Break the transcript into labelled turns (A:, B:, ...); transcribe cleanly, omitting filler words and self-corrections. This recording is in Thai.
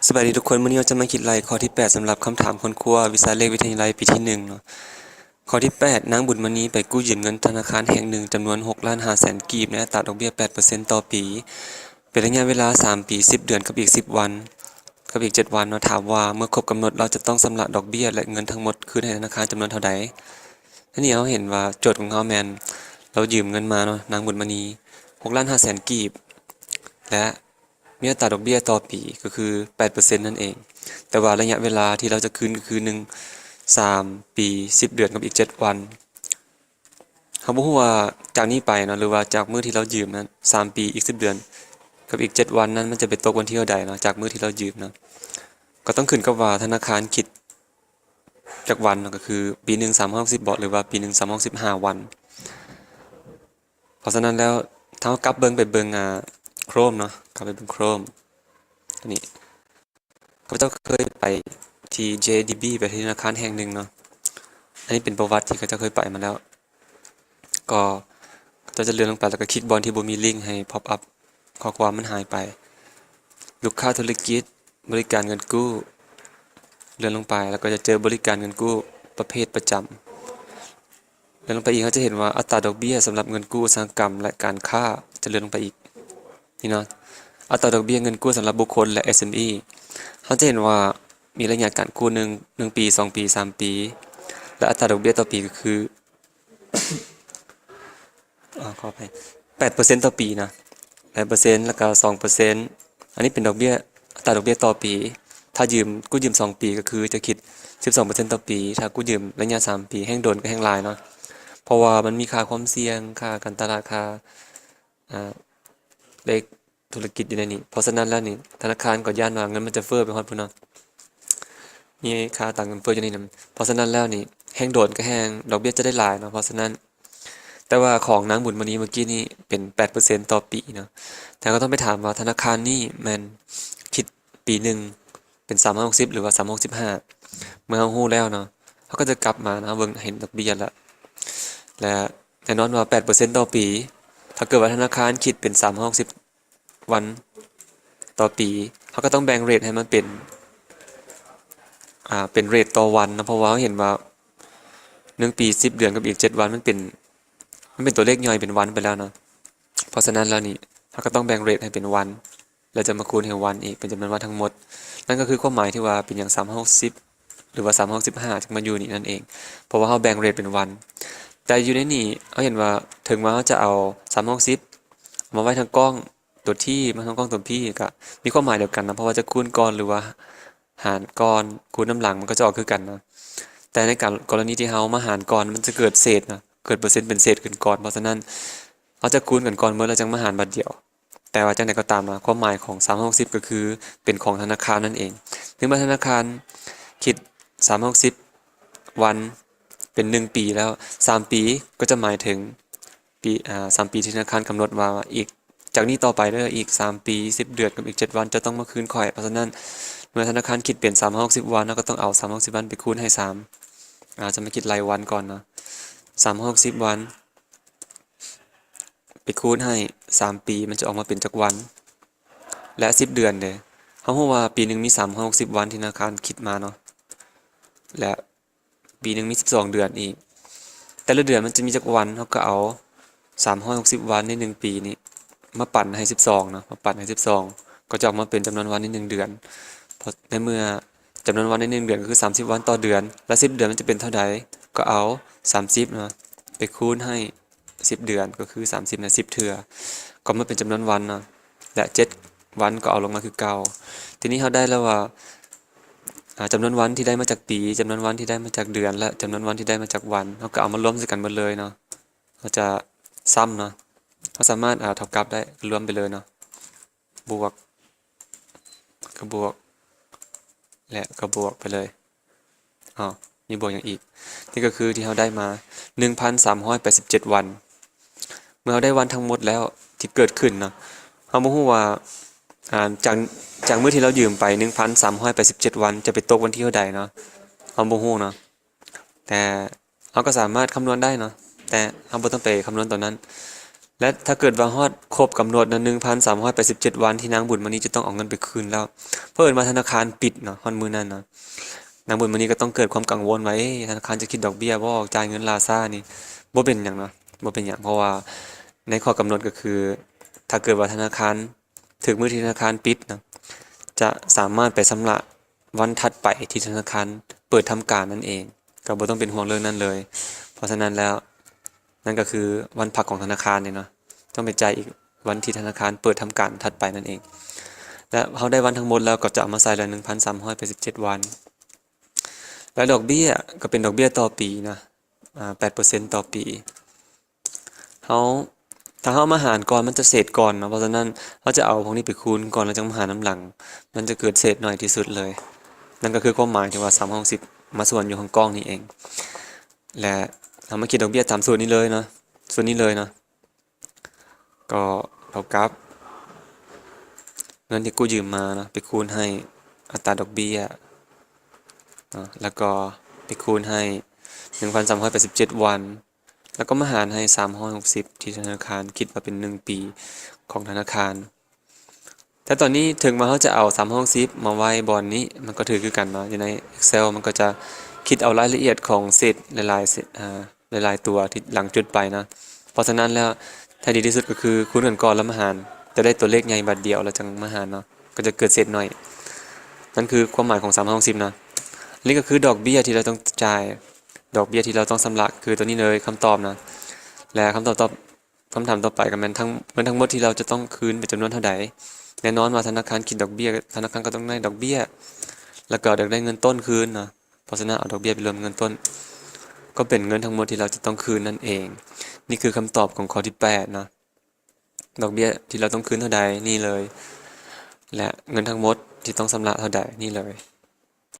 A: สวัสดีทุกคนวันนี้เราจะมาคิดไลน์ข้อที่8สำหรับคำถามคนครัววิชาเลขวิทยาลัยปีที่1เนาะข้อที่8นางบุญมณีไปกู้ยืมเงินธนาคารแห่งหนึ่งจำนวน6,500,000กีบในอัตราดอกเบี้ย 8% ต่อปีเป็นระยะเวลา3ปี10เดือนกับอีก10วันกับอีก7วันเนาะถามว่าเมื่อครบกำหนดเราจะต้องชำระดอกเบี้ยและเงินทั้งหมดคืนให้ธนาคารจำนวนเท่าใดทีนี้เราเห็นว่าโจทย์ของเราแม่นเรายืมเงินมาเนาะนางบุญมณี6,500,000กีบและมีอัตราดอกเบี้ยต่อปีก็คือ 8% นั่นเอง แต่ว่าระยะเวลาที่เราจะคืนก็คือ3ปี10เดือนกับอีก7วันเขาบอกว่าจากนี้ไปเนาะหรือว่าจากมื้อที่เรายืมนั้น3ปีอีก10เดือนกับอีก7วันนั้นมันจะไปตกวันที่เท่าใดเนาะจากมื้อที่เรายืมเนาะก็ต้องขึ้นกับว่าธนาคารคิดจากวันเนาะก็คือปีหนึ่ง360บ่หรือว่าปีหนึ่ง365วันเพราะฉะนั้นแล้วถ้าเรากลับไปเบิ่งChrome เนาะกลับไปเบิ่ง Chrome อันนี้ข้าพเจ้าเคยไปที่ JDB ไปที่ธนาคารแห่งหนึ่งเนาะอันนี้เป็นประวัติที่ข้าพเจ้าเคยไปมาแล้วก็ข้าพเจ้าจะเลื่อนลงไปแล้วก็คลิกบอลที่บ่มีลิงก์ให้ pop up ข้อความมันหายไปลูกค้าธุรกิจบริการเงินกู้เลื่อนลงไปแล้วก็จะเจอบริการเงินกู้ประเภทประจำเลื่อนลงไปอีกเขาจะเห็นว่าอัตราดอกเบี้ยสำหรับเงินกู้อุตสาหกรรมและการค้าจะเลื่อนลงไปอีกนี่เนาะอัตราดอกเบี้ยเงินกู้สำหรับบุคคลและ SME เขาจะเห็นว่ามีระยะการกู้1ปี2ปี3ปีและอัตราดอกเบี้ยต่อปีก็คือขออภัย8%ต่อปีนะ8%แล้วก็2%อันนี้เป็นดอกเบี้ยอัตราดอกเบี้ยต่อปีถ้ากู้ยืม2ปีก็คือจะคิด12%ต่อปีถ้ากู้ยืมระยะ3ปีแห้งโดนก็แห้งหลายเนาะเพราะว่ามันมีค่าความเสี่ยงค่าการตลาดค่าเลขธุรกิจอยู่ในนี้เพราะฉะนั้นแล้วนี่ธนาคารก็ย่านว่าเงินมันจะเฟ้อไปฮอดพุ่นเนาะมีค่าต่างเงินเฟ้ออยู่ในนั้นเพราะฉะนั้นแล้วนี่แห้งโดนก็แห้งดอกเบี้ยจะได้หลายเนาะเพราะฉะนั้นแต่ว่าของนางบุญมณีเมื่อกี้นี้เป็น 8% ต่อปีเนาะแต่ก็ต้องไปถามว่าธนาคารนี่มันคิดปีหนึ่งเป็น360หรือว่า365เมื่อเรารู้แล้วเนาะเขาก็จะกลับมานะเบิ่งเห็นดอกเบี้ยแล้วและแน่นอนว่า 8% ต่อปีถ้าเกิดว่าธนาคารคิดเป็น360วันต่อปีเขาก็ต้องแบ่งเรทให้มันเป็นเรทต่อวันนะเพราะว่าเขาเห็นว่า1ปี10เดือนกับอีก7วันมันเป็นตัวเลขย่อยเป็นวันไปแล้วเนาะเพราะฉะนั้นแล้วนี่เขาก็ต้องแบ่งเรทให้เป็นวันแล้วจะมาคูณให้วันอีกเป็นจำนวนวันทั้งหมดนั่นก็คือความหมายที่ว่าเป็นอย่าง360หรือว่า365จึงมาอยู่นี่นั่นเองเพราะว่าเขาแบ่งเรทเป็นวันแต่อยู่ในนี่เขาเห็นว่าถึงว่าเขาจะเอา360มาไว้ทางกล้องตัวที่มาทางกล้องตัวพี่ก็มีความหมายเดียวกันนะเพราะว่าจะคูณก่อนหรือว่าหารก่อนคูณน้ำหลังมันก็จะออกคือกันนะแต่ในกรณีที่เขามาหารก่อนมันจะเกิดเศษนะเกิดเปอร์เซ็นต์เป็นเศษขึ้นก่อนเพราะฉะนั้นเขาจะคูณกันก่อนเมื่อเราจังมาหารบัดเดียวแต่ว่าจังได๋ก็ตามนะความหมายของ360ก็คือเป็นของธนาคารนั่นเองถึงแม้ธนาคารคิด360วันเป็น1ปีแล้ว3ปีก็จะหมายถึง3ปีที่ธนาคารกำหนดว่าอีกจากนี้ต่อไปเด้ออีก3ปี10เดือนกับอีก7วันจะต้องมาคืนข่อยเพราะฉะนั้นเมื่อธนาคารคิดเป็น360วันเราก็ต้องเอา360วันไปคูณให้3จะมาคิดรายวันก่อนเนาะ360วันไปคูณให้3ปีมันจะออกมาเป็นจักวันและ10เดือนเด้เราฮู้ว่าปีหนึงมี360วันที่ธนาคารคิดมาเนาะและปีหนึงมี12เดือนอีกแต่ละเดือนมันจะมีจักวันเราก็เอา360วันใน1ปีนี้มาปั่นให้12เนาะมาปั่นให้12ก็จะออกมาเป็นจำนวนวันใน1เดือนเพราะในเมื่อจำนวนวันใน1เดือนก็คือ30วันต่อเดือนและ10เดือนมันจะเป็นเท่าใดก็เอา30เนาะไปคูณให้10เดือนก็คือ30นะ10เทื่อก็มาเป็นจำนวนวันเนาะและ7วันก็เอาลงมาคือเก่าทีนี้เราได้แล้วว่าจำนวนวันที่ได้มาจากปีจำนวนวันที่ได้มาจากเดือนและจำนวนวันที่ได้มาจากวันเราก็เอามารวมใส่กันหมดเลยเนาะเราจะซ้ำเนาะเราสามารถเท่ากับได้รวมไปเลยเนาะบวกก็บวกและก็บวกไปเลยมีบวกอย่างอีกนี่ก็คือที่เราได้มา 1,387 วันเมื่อเราได้วันทั้งหมดแล้วที่เกิดขึ้นเนาะเราบ่ฮู้ว่าจากมื้อที่เรายืมไป 1,387 วันจะไปตกวันที่เท่าใดเนาะเราบ่ฮู้เนาะแต่เราก็สามารถคำนวณได้เนาะแต่เราบ่ต้องไปคำนวณตอนนั้น และถ้าเกิดว่าฮอดครบกำหนดนะ1,387 วันที่นางบุญมานีจะต้องเอาเงินไปคืนแล้วเพิ่นว่าธนาคารปิดเนาะฮอดมื้อนั้นเนาะนางบุญมานีก็ต้องเกิดความกังวลว่าธนาคารจะคิดดอกเบี้ยบ่จ่ายเงินล่าช้านี่บ่เป็นหยังเนาะบ่เป็นหยังเพราะว่าในข้อกำหนดก็คือถ้าเกิดว่าธนาคารถึงมื้อที่ธนาคารปิดเนาะจะสามารถไปชำระวันถัดไปที่ธนาคารเปิดทำการนั่นเองก็บ่ต้องเป็นห่วงเรื่องนั้นเลย เพราะฉะนั้นแล้วนั่นก็คือวันพักของธนาคารเนี่ยเนาะต้องไปจ่ายอีกวันที่ธนาคารเปิดทำการถัดไปนั่นเองและเขาได้วันทั้งหมดแล้วก็จะเอามาใส่ละ1,387 วันและดอกเบี้ยก็เป็นดอกเบี้ยต่อปีนะ8%ต่อปีเขาถ้าเขามาหารก่อนมันจะเศษก่อนเนาะเพราะฉะนั้นเขาจะเอาพวกนี้ไปคูณก่อนแล้วจึงมาหารน้ำหลังมันจะเกิดเศษน้อยที่สุดเลยนั่นก็คือความหมายที่ว่า360มาส่วนอยู่ของกล้องนี่เองและเรามาคิดดอกเบี้ยตามสูตรนี้เลยเนาะสูตรนี้เลยเนาะก็เท่ากับเงินที่กู้ยืมมาเนาะไปคูณให้อัตราดอกเบี้ยเนาะแล้วก็ไปคูณให้1,387 วันแล้วก็มาหารให้360ที่ธนาคารคิดว่าเป็น1ปีของธนาคารแต่ตอนนี้ถึงมาเขาจะเอา360มาไว้บอนนี้มันก็ถือคือกันเนาะอยู่ใน Excel มันก็จะคิดเอารายละเอียดของเศษหลายๆเศษหลายๆตัวที่หลังจุดไปนะเพราะฉะนั้นแล้วถ้าดีที่สุดก็คือคูณกันก่อนแล้วมาหารจะได้ตัวเลขใหญ่บัดเดียวแล้วจึงมาหารเนาะก็จะเกิดเศษน้อยนั่นคือความหมายของ360นะนี่ก็คือดอกเบี้ยที่เราต้องจ่ายดอกเบี้ยที่เราต้องชำระคือตัวนี้เลยคำตอบนะและคำถามต่อไปก็แม่นทั้งเงินทั้งหมดที่เราจะต้องคืนเป็นจำนวนเท่าใดแน่นอนว่าธนาคารคิดดอกเบี้ยธนาคารก็ต้องได้ดอกเบี้ยแล้วก็ได้เงินต้นคืนนะเพราะฉะนั้นเอาดอกเบี้ยไปรวมเงินต้นก็เป็นเงินทั้งหมดที่เราจะต้องคืนนั่นเองนี่คือคำตอบของข้อที่8นะดอกเบี้ยที่เราต้องคืนเท่าใดนี่เลยและเงินทั้งหมดที่ต้องชำระเท่าใดนี่เลย